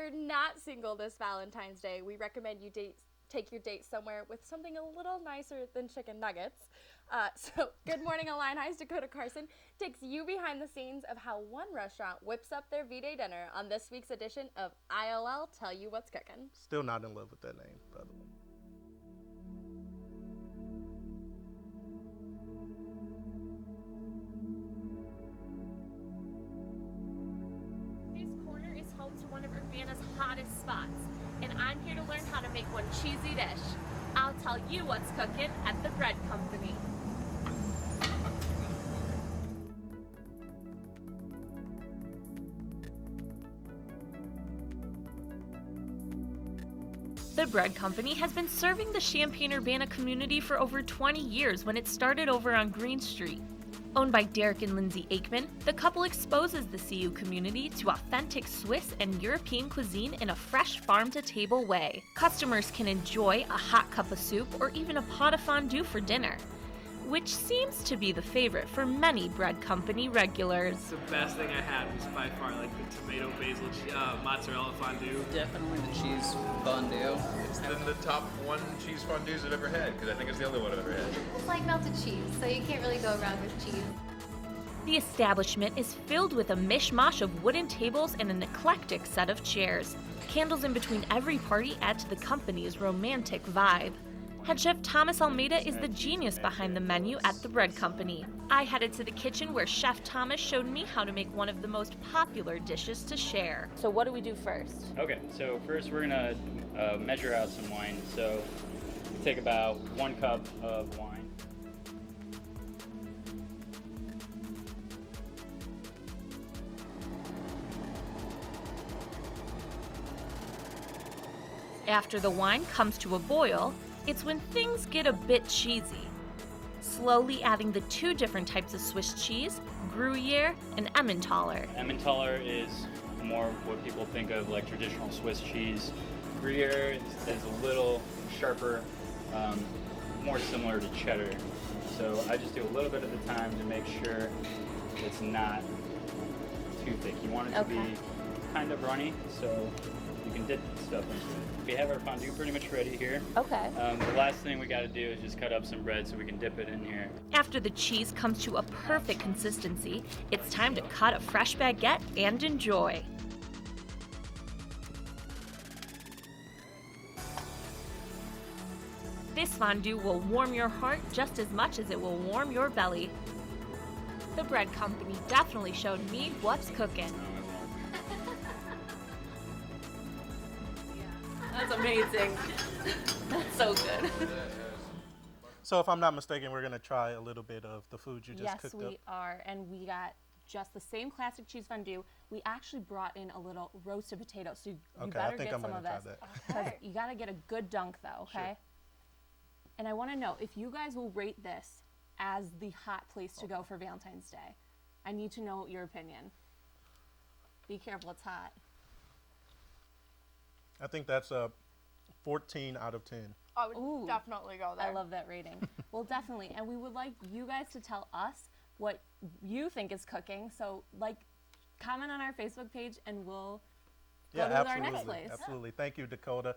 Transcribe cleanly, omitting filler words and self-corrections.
you're not single this Valentine's Day, we recommend you take your date somewhere with something a little nicer than chicken nuggets. So Good Morning Illini's Dakota Karson takes you behind the scenes of how one restaurant whips up their V-Day dinner on this week's edition of ILL Tell You What's Cooking. Still not in love with that name, by the way. This corner is home to one of Urbana's hottest spots, and I'm here to learn how to make one cheesy dish. I'll tell you what's cooking at the Bread Company. The Bread Company has been serving the Champaign-Urbana community for over 20 years when it started over on Green Street. Owned by Derek and Lindsay Aikman, the couple exposes the CU community to authentic Swiss and European cuisine in a fresh farm-to-table way. Customers can enjoy a hot cup of soup or even a pot of fondue for dinner, which seems to be the favorite for many Bread Company regulars. The best thing I had was by far like the tomato basil mozzarella fondue. Definitely the cheese fondue. It's the top one cheese fondues I've ever had, because I think it's the only one I've ever had. It's like melted cheese, so you can't really go wrong with cheese. The establishment is filled with a mishmash of wooden tables and an eclectic set of chairs. Candles in between every party add to the company's romantic vibe. Head chef Thomas Almeida is the genius behind the menu at the Bread Company. I headed to the kitchen where Chef Thomas showed me how to make one of the most popular dishes to share. So what do we do first? Okay, so first we're gonna measure out some wine. So we take about 1 cup of wine. After the wine comes to a boil, it's when things get a bit cheesy. Slowly adding the 2 different types of Swiss cheese, Gruyere and Emmentaler. Emmentaler is more what people think of like traditional Swiss cheese. Gruyere is a little sharper, more similar to cheddar. So I just do a little bit at a time to make sure it's not too thick. You want it to be kind of runny, so you can dip stuff into it. We have our fondue pretty much ready here. Okay. The last thing we got to do is just cut up some bread so we can dip it in here. After the cheese comes to a perfect consistency, it's time to cut a fresh baguette and enjoy. This fondue will warm your heart just as much as it will warm your belly. The Bread Company definitely showed me what's cooking. That's amazing. That's so good. So if I'm not mistaken, we're going to try a little bit of the food you just cooked up. Yes, we are, and we got just the same classic cheese fondue. We actually brought in a little roasted potato, so you better get some of this. Because you got to get a good dunk, though, okay? Sure. And I want to know if you guys will rate this as the hot place to go for Valentine's Day. I need to know your opinion. Be careful, it's hot. I think that's a 14 out of 10. I would definitely go there. I love that rating. Well, definitely. And we would like you guys to tell us what you think is cooking. So, comment on our Facebook page, and we'll go to our next place. Absolutely. Thank you, Dakota.